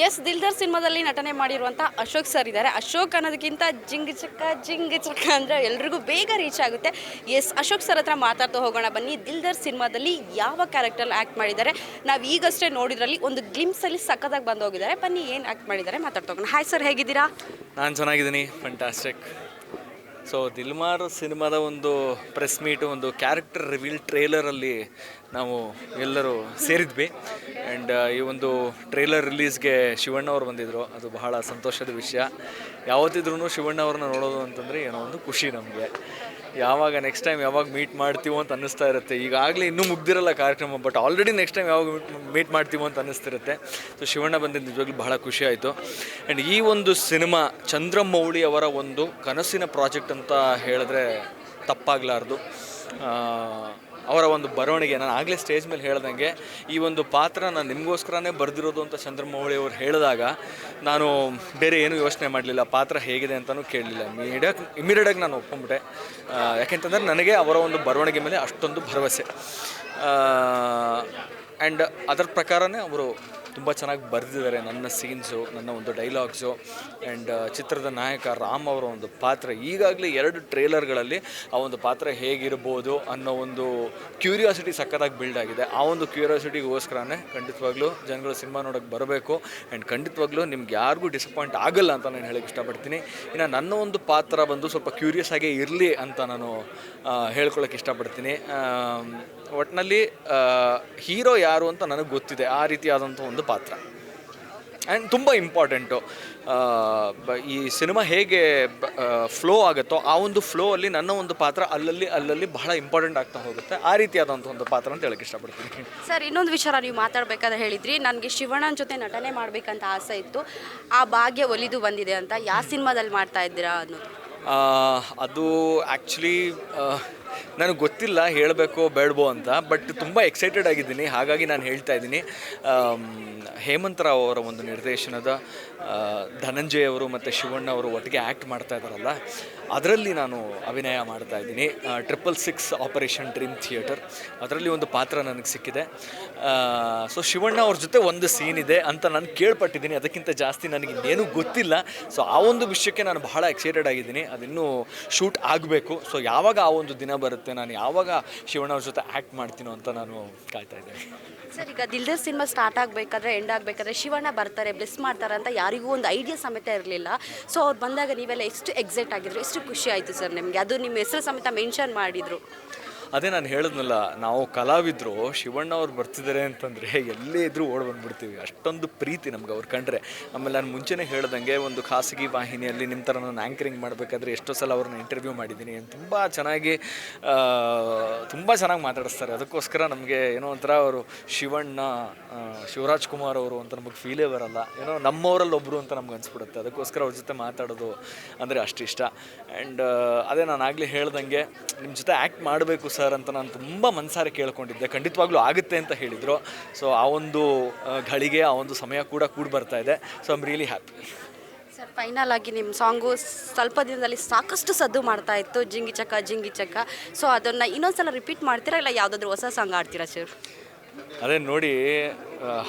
S ದಿಲ್ದರ್ ಸಿನಿಮಾದಲ್ಲಿ ನಟನೆ ಮಾಡಿರುವಂಥ ಅಶೋಕ್ ಸರ್ ಇದ್ದಾರೆ. ಅಶೋಕ್ ಅನ್ನೋದಕ್ಕಿಂತ ಜಿಂಗ್ ಚಕ್ಕ ಅಂದರೆ ಎಲ್ರಿಗೂ ಬೇಗ ರೀಚ್ ಆಗುತ್ತೆ. ಎಸ್ ಅಶೋಕ್ ಸರ್ ಹತ್ರ ಮಾತಾಡ್ತಾ ಹೋಗೋಣ ಬನ್ನಿ. ದಿಲ್ದರ್ ಸಿನಿಮಾದಲ್ಲಿ ಯಾವ ಕ್ಯಾರೆಕ್ಟರ್ ಆ್ಯಕ್ಟ್ ಮಾಡಿದ್ದಾರೆ, ನಾವು ಈಗಷ್ಟೇ ನೋಡಿದ್ರಲ್ಲಿ ಒಂದು ಗ್ಲಿಮ್ಸಲ್ಲಿ ಸಕ್ಕತ್ತಾಗಿ ಬಂದು ಹೋಗಿದ್ದಾರೆ. ಬನ್ನಿ ಏನು ಆ್ಯಕ್ಟ್ ಮಾಡಿದ್ದಾರೆ ಮಾತಾಡ್ತಾ ಹೋಗೋಣ. ಹಾಯ್ ಸರ್, ಹೇಗಿದ್ದೀರಾ? ನಾನು ಚೆನ್ನಾಗಿದ್ದೀನಿ, ಫಂಟಾಸ್ಟಿಕ್. ಸೊ ದಿಲ್ಮಾರ್ ಸಿನಿಮಾದ ಒಂದು ಪ್ರೆಸ್ ಮೀಟು, ಒಂದು ಕ್ಯಾರೆಕ್ಟರ್ ರಿವೀಲ್ ಟ್ರೇಲರಲ್ಲಿ ನಾವು ಎಲ್ಲರೂ ಸೇರಿದ್ವಿ. ಆ್ಯಂಡ್ ಈ ಒಂದು ಟ್ರೇಲರ್ ರಿಲೀಸ್ಗೆ ಶಿವಣ್ಣ ಅವರು ಬಂದಿದ್ದರು. ಅದು ಬಹಳ ಸಂತೋಷದ ವಿಷಯ. ಯಾವತ್ತಿದ್ರೂ ಶಿವಣ್ಣ ಅವ್ರನ್ನ ನೋಡೋದು ಅಂತಂದರೆ ಏನೋ ಒಂದು ಖುಷಿ ನಮಗೆ. ಯಾವಾಗ ನೆಕ್ಸ್ಟ್ ಟೈಮ್ ಯಾವಾಗ ಮೀಟ್ ಮಾಡ್ತೀವೋ ಅಂತ ಅನ್ನಿಸ್ತಾ ಇರುತ್ತೆ. ಈಗಾಗಲೇ ಇನ್ನೂ ಮುಗ್ದಿರಲ್ಲ ಕಾರ್ಯಕ್ರಮ, ಬಟ್ ಆಲ್ರೆಡಿ ನೆಕ್ಸ್ಟ್ ಟೈಮ್ ಯಾವಾಗ ಮೀಟ್ ಮಾಡ್ತೀವೋ ಅಂತ ಅನ್ನಿಸ್ತಿರುತ್ತೆ. ಸೊ ಶಿವಣ್ಣ ಬಂದಿದ್ದು ನಿಜವಾಗ್ಲೂ ಬಹಳ ಖುಷಿ ಆಯಿತು. ಆ್ಯಂಡ್ ಈ ಒಂದು ಸಿನಿಮಾ ಚಂದ್ರಮೌಳಿ ಅವರ ಒಂದು ಕನಸಿನ ಪ್ರಾಜೆಕ್ಟ್ ಅಂತ ಹೇಳಿದ್ರೆ ತಪ್ಪಾಗಲಾರ್ದು. ಅವರ ಒಂದು ಬರವಣಿಗೆ, ನಾನು ಆಗಲೇ ಸ್ಟೇಜ್ ಮೇಲೆ ಹೇಳ್ದಂಗೆ ಈ ಒಂದು ಪಾತ್ರ ನಾನು ನಿಮಗೋಸ್ಕರನೇ ಬರೆದಿರೋದು ಅಂತ ಚಂದ್ರಮೌಳಿ ಅವರು ಹೇಳಿದಾಗ ನಾನು ಬೇರೆ ಏನೂ ಯೋಚನೆ ಮಾಡಲಿಲ್ಲ. ಪಾತ್ರ ಹೇಗಿದೆ ಅಂತಲೂ ಕೇಳಲಿಲ್ಲ. ಇಮಿಡಿಯೇಟಾಗಿ ನಾನು ಒಪ್ಕೊಂಡ್ಬಿಟ್ಟೆ. ಯಾಕೆಂತಂದರೆ ನನಗೆ ಅವರ ಒಂದು ಬರವಣಿಗೆ ಮೇಲೆ ಅಷ್ಟೊಂದು ಭರವಸೆ. ಆ್ಯಂಡ್ ಅದರ ಪ್ರಕಾರನೇ ಅವರು ತುಂಬ ಚೆನ್ನಾಗಿ ಬರೆದಿದ್ದಾರೆ. ನನ್ನ ಸೀನ್ಸು, ನನ್ನ ಒಂದು ಡೈಲಾಗ್ಸು ಆ್ಯಂಡ್ ಚಿತ್ರದ ನಾಯಕ ರಾಮ್ ಅವರ ಒಂದು ಪಾತ್ರ, ಈಗಾಗಲೇ 2 ಟ್ರೇಲರ್ಗಳಲ್ಲಿ ಆ ಒಂದು ಪಾತ್ರ ಹೇಗಿರ್ಬೋದು ಅನ್ನೋ ಒಂದು ಕ್ಯೂರಿಯಾಸಿಟಿ ಸಕ್ಕತ್ತಾಗಿ ಬಿಲ್ಡ್ ಆಗಿದೆ. ಆ ಒಂದು ಕ್ಯೂರಿಯಾಸಿಟಿಗೋಸ್ಕರನೇ ಖಂಡಿತವಾಗ್ಲೂ ಜನಗಳು ಸಿನಿಮಾ ನೋಡೋಕ್ಕೆ ಬರಬೇಕು. ಆ್ಯಂಡ್ ಖಂಡಿತವಾಗ್ಲೂ ನಿಮ್ಗೆ ಯಾರಿಗೂ ಡಿಸಪಾಯಿಂಟ್ ಆಗಲ್ಲ ಅಂತ ನಾನು ಹೇಳೋಕ್ಕೆ ಇಷ್ಟಪಡ್ತೀನಿ. ಇನ್ನು ನನ್ನ ಒಂದು ಪಾತ್ರ ಬಂದು ಸ್ವಲ್ಪ ಕ್ಯೂರಿಯಸ್ ಆಗೇ ಇರಲಿ ಅಂತ ನಾನು ಹೇಳ್ಕೊಳ್ಳೋಕೆ ಇಷ್ಟಪಡ್ತೀನಿ. ಒಟ್ಟಿನಲ್ಲಿ ಹೀರೋ ಯಾರು ಅಂತ ನನಗೆ ಗೊತ್ತಿದೆ, ಆ ರೀತಿಯಾದಂಥ ಒಂದು ಪಾತ್ರ. ಆ್ಯಂಡ್ ತುಂಬ ಇಂಪಾರ್ಟೆಂಟು ಈ ಸಿನಿಮಾ ಹೇಗೆ ಫ್ಲೋ ಆಗುತ್ತೋ ಆ ಒಂದು ಫ್ಲೋ ಅಲ್ಲಿ ನನ್ನ ಒಂದು ಪಾತ್ರ ಅಲ್ಲಲ್ಲಿ ಬಹಳ ಇಂಪಾರ್ಟೆಂಟ್ ಆಗ್ತಾ ಹೋಗುತ್ತೆ. ಆ ರೀತಿಯಾದಂಥ ಒಂದು ಪಾತ್ರ ಅಂತ ಹೇಳಕ್ಕೆ ಇಷ್ಟಪಡ್ತೀನಿ. ಸರ್, ಇನ್ನೊಂದು ವಿಚಾರ ನೀವು ಮಾತಾಡಬೇಕಾದ್ರೆ ಹೇಳಿದ್ರಿ, ನನಗೆ ಶಿವಣ್ಣನ ಜೊತೆ ನಟನೆ ಮಾಡಬೇಕಂತ ಆಸೆ ಇತ್ತು, ಆ ಭಾಗ್ಯ ಒಲಿದು ಬಂದಿದೆ ಅಂತ. ಯಾವ ಸಿನಿಮಾದಲ್ಲಿ ಮಾಡ್ತಾ ಇದ್ದೀರಾ ಅನ್ನೋದು? ಅದು ಆ್ಯಕ್ಚುಲಿ ನನಗೆ ಗೊತ್ತಿಲ್ಲ ಹೇಳಬೇಕೋ ಬೇಡಬೋ ಅಂತ, ಬಟ್ ತುಂಬ ಎಕ್ಸೈಟೆಡ್ ಆಗಿದ್ದೀನಿ. ಹಾಗಾಗಿ ನಾನು ಹೇಳ್ತಾ ಇದ್ದೀನಿ. ಹೇಮಂತ್ ರಾವ್ ಅವರ ಒಂದು ನಿರ್ದೇಶನದ ಧನಂಜಯ್ ಅವರು ಮತ್ತು ಶಿವಣ್ಣ ಅವರು ಒಟ್ಟಿಗೆ ಆ್ಯಕ್ಟ್ ಮಾಡ್ತಾ ಇದ್ದಾರಲ್ಲ, ಅದರಲ್ಲಿ ನಾನು ಅಭಿನಯ ಮಾಡ್ತಾ ಇದ್ದೀನಿ. 666 ಆಪರೇಷನ್ ಡ್ರೀಮ್ ಥಿಯೇಟರ್, ಅದರಲ್ಲಿ ಒಂದು ಪಾತ್ರ ನನಗೆ ಸಿಕ್ಕಿದೆ. ಸೊ ಶಿವಣ್ಣ ಅವ್ರ ಜೊತೆ ಒಂದು ಸೀನ್ ಇದೆ ಅಂತ ನಾನು ಕೇಳ್ಪಟ್ಟಿದ್ದೀನಿ. ಅದಕ್ಕಿಂತ ಜಾಸ್ತಿ ನನಗೆ ಇನ್ನೇನು ಗೊತ್ತಿಲ್ಲ. ಸೊ ಆ ಒಂದು ವಿಷಯಕ್ಕೆ ನಾನು ಬಹಳ ಎಕ್ಸೈಟೆಡ್ ಆಗಿದ್ದೀನಿ. ಅದಿನ್ನೂ ಶೂಟ್ ಆಗಬೇಕು. ಸೊ ಯಾವಾಗ ಆ ಒಂದು ದಿನ ಬರುತ್ತೆ, ನಾನು ಯಾವಾಗ ಶಿವಣ್ಣ ಅವ್ರ ಜೊತೆ ಆ್ಯಕ್ಟ್ ಮಾಡ್ತೀನೋ ಅಂತ ನಾನು ಕಾಯ್ತಾ ಇದ್ದೀನಿ. ಸರ್, ಈಗ ದಿಲ್ದರ್ ಸಿನಿಮಾ ಸ್ಟಾರ್ಟ್ ಆಗಬೇಕಾದ್ರೆ, ಎಂಡ್ ಆಗಬೇಕಾದ್ರೆ ಶಿವಣ್ಣ ಬರ್ತಾರೆ, ಬ್ಲೆಸ್ ಮಾಡ್ತಾರೆ ಅಂತ ಯಾರಿಗೂ ಒಂದು ಐಡಿಯಾ ಸಮೇತ ಇರಲಿಲ್ಲ. ಸೊ ಅವ್ರು ಬಂದಾಗ ನೀವೆಲ್ಲ ಎಷ್ಟು ಎಕ್ಸೈಟ್ ಆಗಿದ್ರು, ಎಷ್ಟು ಖುಷಿ ಆಯಿತು ಸರ್ ನಿಮಗೆ? ಅದು ನಿಮ್ಮ ಹೆಸರು ಸಮೇತ ಮೆನ್ಷನ್ ಮಾಡಿದರು. ಅದೇ ನಾನು ಹೇಳಿದ್ನಲ್ಲ, ನಾವು ಕಲಾವಿದರು ಶಿವಣ್ಣ ಅವ್ರು ಬರ್ತಿದ್ದಾರೆ ಅಂತಂದರೆ ಎಲ್ಲೇ ಇದ್ದರೂ ಓಡಿ ಬಂದುಬಿಡ್ತೀವಿ. ಅಷ್ಟೊಂದು ಪ್ರೀತಿ ನಮ್ಗೆ ಅವ್ರು ಕಂಡ್ರೆ. ಆಮೇಲೆ ನಾನು ಮುಂಚೆನೇ ಹೇಳ್ದಂಗೆ ಒಂದು ಖಾಸಗಿ ವಾಹಿನಿಯಲ್ಲಿ ನಿಮ್ಮ ಥರ ನಾನು ಆ್ಯಂಕರಿಂಗ್ ಮಾಡಬೇಕಾದ್ರೆ ಎಷ್ಟೋ ಸಲ ಅವ್ರನ್ನ ಇಂಟರ್ವ್ಯೂ ಮಾಡಿದ್ದೀನಿ. ತುಂಬ ಚೆನ್ನಾಗಿ ಮಾತಾಡಿಸ್ತಾರೆ. ಅದಕ್ಕೋಸ್ಕರ ನಮಗೆ ಏನೋ ಒಂಥರ ಅವರು ಶಿವಣ್ಣ, ಶಿವರಾಜ್ ಕುಮಾರ್ ಅವರು ಅಂತ ನಮಗೆ ಫೀಲೇ ಬರಲ್ಲ. ಏನೋ ನಮ್ಮವರಲ್ಲಿ ಒಬ್ಬರು ಅಂತ ನಮ್ಗೆ ಅನಿಸ್ಬಿಡುತ್ತೆ. ಅದಕ್ಕೋಸ್ಕರ ಅವ್ರ ಜೊತೆ ಮಾತಾಡೋದು ಅಂದರೆ ಅಷ್ಟು ಇಷ್ಟ. ಆ್ಯಂಡ್ ಅದೇ ನಾನು ಆಗಲೇ ಹೇಳ್ದಂಗೆ ನಿಮ್ಮ ಜೊತೆ ಆ್ಯಕ್ಟ್ ಮಾಡಬೇಕು ಸರ್ ಅಂತ ನಾನು ತುಂಬ ಮನಸಾರೆ ಕೇಳ್ಕೊಂಡಿದ್ದೆ. ಖಂಡಿತವಾಗ್ಲೂ ಆಗುತ್ತೆ ಅಂತ ಹೇಳಿದರು. ಸೊ ಆ ಒಂದು ಘಳಿಗೆ, ಆ ಒಂದು ಸಮಯ ಕೂಡ ಬರ್ತಾ ಇದೆ. So I am really happy. Sir, final ಆಗಿ ನಿಮ್ಮ ಸಾಂಗು ಸ್ವಲ್ಪ ದಿನದಲ್ಲಿ ಸಾಕಷ್ಟು ಸದ್ದು ಮಾಡ್ತಾ ಇತ್ತು, ಜಿಂಗಿ ಚಕ್ಕ. ಸೊ ಅದನ್ನು ಇನ್ನೊಂದ್ಸಲ ರಿಪೀಟ್ ಮಾಡ್ತೀರಾ, ಇಲ್ಲ ಯಾವುದಾದ್ರೂ ಹೊಸ ಸಾಂಗ್ ಆಡ್ತೀರಾ ಸರ್? ಅದೇ ನೋಡಿ,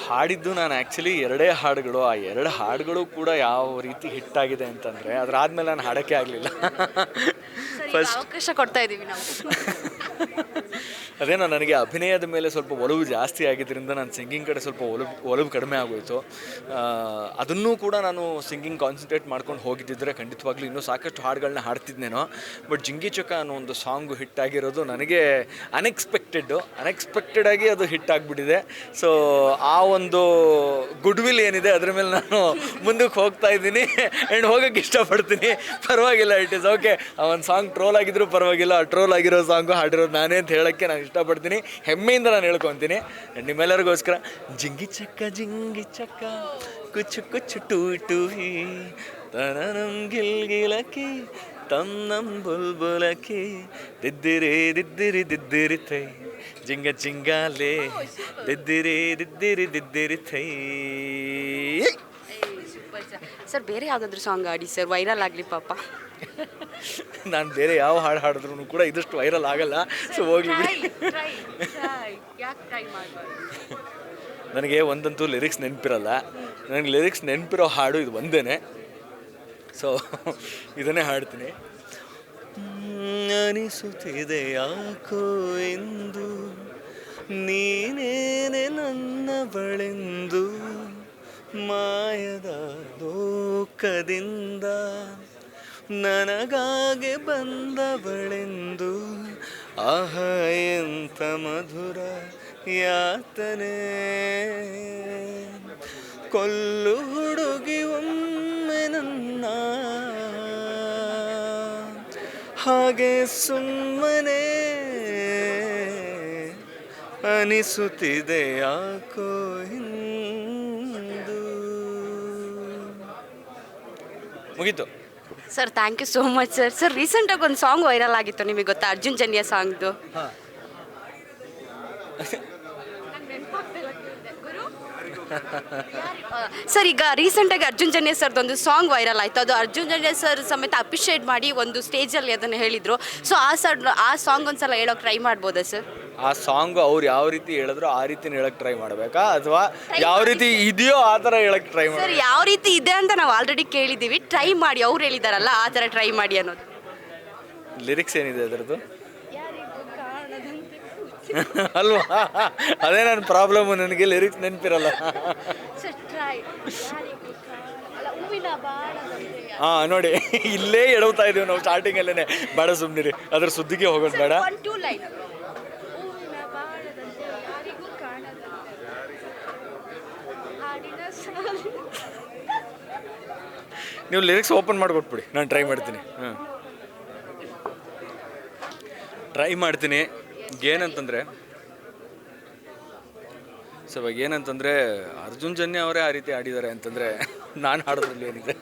ಹಾಡಿದ್ದು ನಾನು ಆ್ಯಕ್ಚುಲಿ 2 ಹಾಡುಗಳು. ಆ 2 ಹಾಡುಗಳು ಕೂಡ ಯಾವ ರೀತಿ ಹಿಟ್ಟಾಗಿದೆ ಅಂತಂದರೆ ಅದರಾದ್ಮೇಲೆ ನಾನು ಹಾಡೋಕ್ಕೆ ಆಗಲಿಲ್ಲ. ಫಸ್ಟ್ ಅವಕಾಶ ಕೊಡ್ತಾ ಇದ್ದೀವಿ ನಾವು. ಅದೇನೋ ನನಗೆ ಅಭಿನಯದ ಮೇಲೆ ಸ್ವಲ್ಪ ಒಲವು ಜಾಸ್ತಿ ಆಗಿದ್ದರಿಂದ ನಾನು ಸಿಂಗಿಂಗ್ ಕಡೆ ಸ್ವಲ್ಪ ಒಲವು ಕಡಿಮೆ ಆಗೋಯಿತು. ಅದನ್ನೂ ಕೂಡ ನಾನು ಸಿಂಗಿಂಗ್ ಕಾನ್ಸಂಟ್ರೇಟ್ ಮಾಡ್ಕೊಂಡು ಹೋಗಿದ್ದಿದ್ರೆ ಖಂಡಿತವಾಗ್ಲೂ ಇನ್ನೂ ಸಾಕಷ್ಟು ಹಾಡುಗಳನ್ನ ಹಾಡ್ತಿದ್ನೇನೋ. ಬಟ್ ಜಿಂಗಿ ಚಕ ಅನ್ನೋ ಒಂದು ಸಾಂಗು ಹಿಟ್ಟಾಗಿರೋದು ನನಗೆ ಅನ್ಎಕ್ಸ್ಪೆಕ್ಟೆಡಾಗಿ ಅದು ಹಿಟ್ಟಾಗಿಬಿಟ್ಟಿದೆ. ಸೊ ಆ ಒಂದು ಗುಡ್ ವಿಲ್ ಏನಿದೆ ಅದರ ಮೇಲೆ ನಾನು ಮುಂದಕ್ಕೆ ಹೋಗ್ತಾ ಇದ್ದೀನಿ. ಆ್ಯಂಡ್ ಹೋಗೋಕ್ಕೆ ಇಷ್ಟಪಡ್ತೀನಿ. ಪರವಾಗಿಲ್ಲ, ಇಟ್ ಈಸ್ ಓಕೆ. ಆ ಒಂದು ಸಾಂಗ್ ಟ್ರೋಲ್ ಆಗಿದ್ರು ಪರವಾಗಿಲ್ಲ. ಆ ಟ್ರೋಲ್ ಆಗಿರೋ ಸಾಂಗು ಹಾಡಿರೋದು ನಾನೇ ಅಂತ ಹೇಳೋಕ್ಕೆ ನಾನು ಇಷ್ಟಪಡ್ತೀನಿ. ಹೆಮ್ಮೆಯಿಂದ ನಾನು ಹೇಳ್ಕೊತೀನಿ. ನಿಮ್ಮೆಲ್ಲರಿಗೋಸ್ಕರ ಜಿಂಗಿ ಚಕ್ಕ ಕುಚ್ಚು ಕುಚ್ಚು ಟೂ ಹಿ ತನನಂ ಗಿಲ್ಗಿಲಕ್ಕೆ ತನ್ನಂ ಬುಲ್ಬುಲಕ್ಕೆ ದಿದ್ದಿರಿ ತೈ ಜಿಂಗಾಲೇ ದಿದ್ದಿರಿ ತೈ. ಸರ್, ಬೇರೆ ಯಾವುದಾದ್ರೂ ಸಾಂಗ್ ಆಡಿ ಸರ್, ವೈರಲ್ ಆಗಲಿ ಪಾಪ. ನಾನು ಬೇರೆ ಯಾವ ಹಾಡು ಹಾಡಿದ್ರು ಕೂಡ ಇದಷ್ಟು ವೈರಲ್ ಆಗಲ್ಲ. ಸೊ ಹೋಗ್ಲಿ. ನನಗೆ ಒಂದಂತೂ ಲಿರಿಕ್ಸ್ ನೆನಪಿರಲ್ಲ. ನನಗೆ ಲಿರಿಕ್ಸ್ ನೆನಪಿರೋ ಹಾಡು ಇದು ಒಂದೇ. ಸೊ ಇದನ್ನೇ ಹಾಡ್ತೀನಿ. ಅನಿಸುತ್ತಿದೆ ಯಾಕೋ ಎಂದು ನೀನೇನೆ ನನ್ನ ಬಳೆಂದು, ಮಾಯದ ಲೋಕದಿಂದ ನನಗಾಗೆ ಬಂದವಳೆಂದು, ಆಹ ಎಂಥ ಮಧುರ ಯಾತನೆ, ಕೊಲ್ಲು ಹುಡುಗಿ ಒಮ್ಮೆ ನನ್ನ, ಹಾಗೆ ಸುಮ್ಮನೆ ಅನಿಸುತ್ತಿದೆ ಯಾಕೋ ಎಂದು. ಮುಗೀತು sir. Thank you so much sir. Sir ರೀಸೆಂಟಾಗಿ ಒಂದು ಸಾಂಗ್ ವೈರಲ್ ಆಗಿತ್ತು, ನಿಮಗೆ ಗೊತ್ತಾ? ಅರ್ಜುನ್ ಜನ್ಯ ಸಾಂಗ್ದು. ಸರ್ ಈಗ ರೀಸೆಂಟಾಗಿ ಅರ್ಜುನ್ ಜನ್ಯ ಸರ್ದು ಒಂದು ಸಾಂಗ್ ವೈರಲ್ ಆಯಿತು. ಅದು ಅರ್ಜುನ್ ಜನ್ಯ ಸರ್ ಸಮೇತ ಅಪ್ರಿಷಿಯೇಟ್ ಮಾಡಿ ಒಂದು ಸ್ಟೇಜಲ್ಲಿ ಅದನ್ನು ಹೇಳಿದರು. ಸೊ ಆ ಸಾಂಗ್ ಒಂದ್ಸಲ ಹೇಳೋಕೆ ಟ್ರೈ ಮಾಡ್ಬೋದಾ ಸರ್? ಆ ಸಾಂಗು ಅವ್ರು ಯಾವ ರೀತಿ ಹೇಳಿದ್ರು ಆ ರೀತಿನ ಹೇಳಕ್ಕೆ ಟ್ರೈ ಮಾಡಬೇಕಾ, ಅಥವಾ ಯಾವ ರೀತಿ ಇದೆಯೋ ಆ ಥರ ಹೇಳಕ್ಕೆ ಟ್ರೈ ಮಾಡಿ? ಸರ್ ಯಾವ ರೀತಿ ಇದೆ ಅಂತ ನಾವು ಆಲ್ರೆಡಿ ಕೇಳಿದ್ದೀವಿ, ಟ್ರೈ ಮಾಡಿ. ಅವ್ರು ಹೇಳಿದಾರಲ್ಲ ಆ ಥರ ಟ್ರೈ ಮಾಡಿ ಅನ್ನೋದು. ಲಿರಿಕ್ಸ್ ಏನಿದೆ ಅದರದ್ದು? ಅಲ್ವಾ, ಅದೇ ನನ್ನ ಪ್ರಾಬ್ಲಮ್ಮು, ನನಗೆ ಲಿರಿಕ್ಸ್ ನೆನಪಿರಲ್ಲ. ಹಾಂ ನೋಡಿ, ಇಲ್ಲೇ ಎಡವ್ತಾ ಇದೀವಿ ನಾವು ಸ್ಟಾರ್ಟಿಂಗಲ್ಲೇ. ಬೇಡ ಸುಮ್ಮನಿರಿ, ಅದ್ರ ಸುದ್ದಿಗೆ ಹೋಗೋದು ಬೇಡ. ನೀವು ಲಿರಿಕ್ಸ್ ಓಪನ್ ಮಾಡಿಕೊಟ್ಬಿಡಿ, ನಾನು ಟ್ರೈ ಮಾಡ್ತೀನಿ. ಟ್ರೈ ಮಾಡ್ತೀನಿ. ಏನಂತಂದರೆ ಸೊ ಇವಾಗ ಏನಂತಂದರೆ ಅರ್ಜುನ್ ಜನ್ಯ ಅವರೇ ಆ ರೀತಿ ಆಡಿದ್ದಾರೆ ಅಂತಂದರೆ ನಾನು ಹಾಡೋದ್ರಲ್ಲಿ ಏನಿದೆ?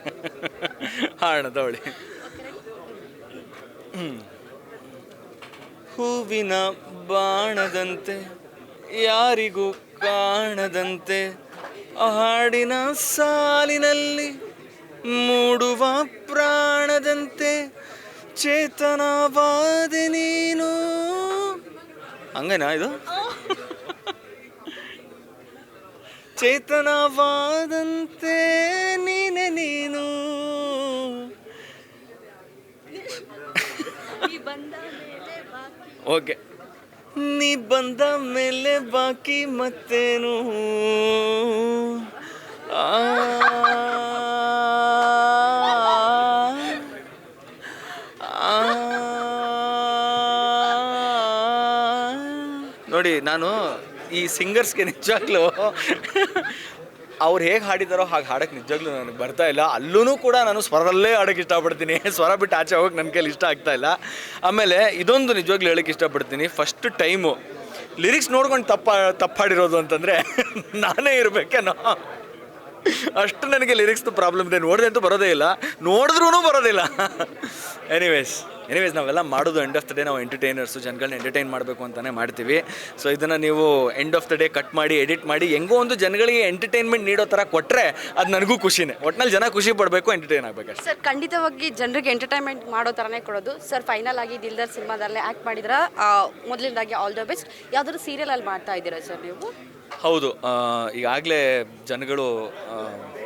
ಹಾಡೋಣ ತಗೊಳ್ಳಿ. ಹೂವಿನ ಬಾಣದಂತೆ ಯಾರಿಗೂ ಕಾಣದಂತೆ, ಹಾಡಿನ ಸಾಲಿನಲ್ಲಿ ಮೂಡುವ ಪ್ರಾಣದಂತೆ, ಚೇತನವಾದೆ ನೀನು. ಹಂಗೇನಾ ಇದು? ಚೇತನವಾದಂತೆ ನೀನೆ ನೀನು, ಓಕೆ. ನೀ ಬಂದ ಮೇಲೆ ಬಾಕಿ ಮತ್ತೇನು, ನೋಡಿ ನಾನು ಈ ಸಿಂಗರ್ಸ್ಗೆ ನಿಜವಾಗ್ಲೂ ಅವ್ರು ಹೇಗೆ ಹಾಡಿದಾರೋ ಹಾಗೆ ಹಾಡೋಕ್ಕೆ ನಿಜವಾಗ್ಲೂ ನನಗೆ ಬರ್ತಾ ಇಲ್ಲ. ಅಲ್ಲೂ ಕೂಡ ನಾನು ಸ್ವರದಲ್ಲೇ ಹಾಡೋಕ್ಕೆ ಇಷ್ಟಪಡ್ತೀನಿ. ಸ್ವರ ಬಿಟ್ಟು ಆಚೆ ಹೋಗಕ್ಕೆ ನನ್ನ ಕೈಲಿ ಇಷ್ಟ ಆಗ್ತಾ ಇಲ್ಲ. ಆಮೇಲೆ ಇದೊಂದು ನಿಜವಾಗ್ಲೂ ಹೇಳೋಕ್ಕೆ ಇಷ್ಟಪಡ್ತೀನಿ, ಫಸ್ಟ್ ಟೈಮು ಲಿರಿಕ್ಸ್ ನೋಡ್ಕೊಂಡು ತಪ್ಪಾಡಿರೋದು ಅಂತಂದರೆ ನಾನೇ ಇರಬೇಕೇನೋ, ಅಷ್ಟು ನನಗೆ ಲಿರಿಕ್ಸ್ದು ಪ್ರಾಬ್ಲಮ್ ಇದೆ. ನೋಡಿದೆ ಅಂತೂ ಬರೋದೇ ಇಲ್ಲ, ನೋಡಿದ್ರೂ ಬರೋದಿಲ್ಲ. ಎನಿವೇಸ್ ನಾವೆಲ್ಲ ಮಾಡೋದು ಎಂಡ್ ಆಫ್ ದ ಡೇ ನಾವು ಎಂಟರ್ಟೈನರ್ಸು, ಜನಗಳನ್ನ ಎಂಟರ್ಟೈನ್ ಮಾಡಬೇಕು ಅಂತಲೇ ಮಾಡ್ತೀವಿ. ಸೊ ಇದನ್ನು ನೀವು end of the day cut ಮಾಡಿ ಎಡಿಟ್ ಮಾಡಿ ಹೆಂಗೋ ಒಂದು ಜನಗಳಿಗೆ ಎಂಟರ್ಟೈನ್ಮೆಂಟ್ ನೀಡೋ ಥರ ಕೊಟ್ಟರೆ ಅದು ನನಗೂ ಖುಷಿನೇ. ಒಟ್ಟಿನಲ್ಲಿ ಜನ ಖುಷಿ ಪಡಬೇಕು, ಎಂಟರ್ಟೈನ್ ಆಗಬೇಕು ಸರ್. ಖಂಡಿತವಾಗಿ ಜನರಿಗೆ ಎಂಟರ್ಟೈನ್ಮೆಂಟ್ ಮಾಡೋ ಥರನೇ ಕೊಡೋದು ಸರ್. ಫೈನಲ್ ಆಗಿ ದಿಲ್ದಾರ್ ಸಿನಿಮಾದಲ್ಲೇ ಆ್ಯಕ್ಟ್ ಮಾಡಿದ್ರೆ ಮೊದಲಿಂದಾಗಿ ಆಲ್ ದ ಬೆಸ್ಟ್. ಯಾವುದಾದ್ರು ಸೀರಿಯಲಲ್ಲಿ ಮಾಡ್ತಾ ಇದ್ದೀರಾ ಸರ್ ನೀವು? ಹೌದು, ಈಗಾಗಲೇ ಜನಗಳು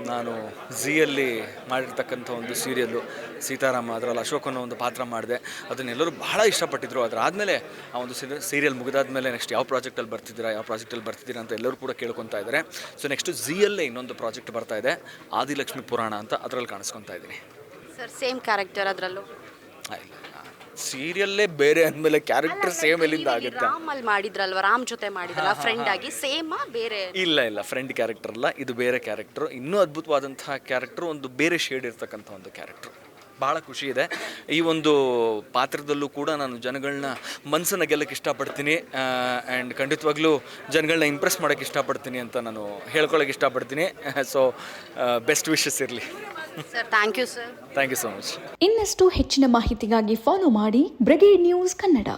ನಾನು ಝೀಯಲ್ಲಿ ಮಾಡಿರ್ತಕ್ಕಂಥ ಒಂದು ಸೀರಿಯಲ್ಲು ಸೀತಾರಾಮ, ಅದರಲ್ಲಿ ಅಶೋಕ್ ಅನ್ನೋ ಒಂದು ಪಾತ್ರ ಮಾಡಿದೆ. ಅದನ್ನೆಲ್ಲರೂ ಬಹಳ ಇಷ್ಟಪಟ್ಟಿದ್ರು. ಅದರಾದಮೇಲೆ ಆ ಒಂದು ಸೀರಿಯಲ್ ಮುಗಿದಾದ್ಮೇಲೆ ನೆಕ್ಸ್ಟ್ ಯಾವ ಪ್ರಾಜೆಕ್ಟಲ್ಲಿ ಬರ್ತಿದ್ದೀರಾ ಅಂತ ಎಲ್ಲರೂ ಕೂಡ ಕೇಳ್ಕೊತಾ ಇದ್ದಾರೆ. ಸೊ ನೆಕ್ಸ್ಟು ಝೀಯಲ್ಲೇ ಇನ್ನೊಂದು ಪ್ರಾಜೆಕ್ಟ್ ಬರ್ತಾ ಇದೆ, ಆದಿಲಕ್ಷ್ಮಿ ಪುರಾಣ ಅಂತ, ಅದರಲ್ಲಿ ಕಾಣಿಸ್ಕೊತಾ ಇದ್ದೀನಿ ಸರ್. ಸೇಮ್ ಕ್ಯಾರೆಕ್ಟರ್ ಅದರಲ್ಲೂ? ಇಲ್ಲ, ಸೀರಿಯಲ್ಲೇ ಬೇರೆ ಅಂದಮೇಲೆ ಕ್ಯಾರೆಕ್ಟರ್ ಸೇಮ್ ಎಲ್ಲಿಂದ ಆಗುತ್ತೆ? ರಾಮಲ್ಲಿ ಮಾಡಿದ್ರಲ್ವ, ರಾಮ್ ಜೊತೆ ಮಾಡಿದ್ರಲ್ಲ ಫ್ರೆಂಡ್ ಆಗಿ, ಸೇಮಾ ಬೇರೆ? ಇಲ್ಲ, ಫ್ರೆಂಡ್ ಕ್ಯಾರೆಕ್ಟರ್ ಅಲ್ಲ, ಇದು ಬೇರೆ ಕ್ಯಾರೆಕ್ಟರ್. ಇನ್ನೂ ಅದ್ಭುತವಾದಂತಹ ಕ್ಯಾರೆಕ್ಟರ್, ಒಂದು ಬೇರೆ ಶೇಡ್ ಇರ್ತಕ್ಕಂಥ ಒಂದು ಕ್ಯಾರೆಕ್ಟರ್. ಭಾಳ ಖುಷಿ ಇದೆ. ಈ ಒಂದು ಪಾತ್ರದಲ್ಲೂ ಕೂಡ ನಾನು ಜನಗಳನ್ನ ಮನಸ್ಸನ್ನು ಗೆಲ್ಲಕ್ಕೆ ಇಷ್ಟಪಡ್ತೀನಿ, ಆ್ಯಂಡ್ ಖಂಡಿತವಾಗ್ಲೂ ಜನಗಳನ್ನ ಇಂಪ್ರೆಸ್ ಮಾಡೋಕ್ಕೆ ಇಷ್ಟಪಡ್ತೀನಿ ಅಂತ ನಾನು ಹೇಳ್ಕೊಳ್ಳೋಕೆ ಇಷ್ಟಪಡ್ತೀನಿ. ಸೊ ಬೆಸ್ಟ್ ವಿಶಸ್ ಇರಲಿ sir. Thank you sir. Thank you so much. ಇನ್ನಷ್ಟು ಹೆಚ್ಚಿನ ಮಾಹಿತಿಗಾಗಿ ಫಾಲೋ ಮಾಡಿ ಬ್ರಿಗೇಡ್ ನ್ಯೂಸ್ ಕನ್ನಡ.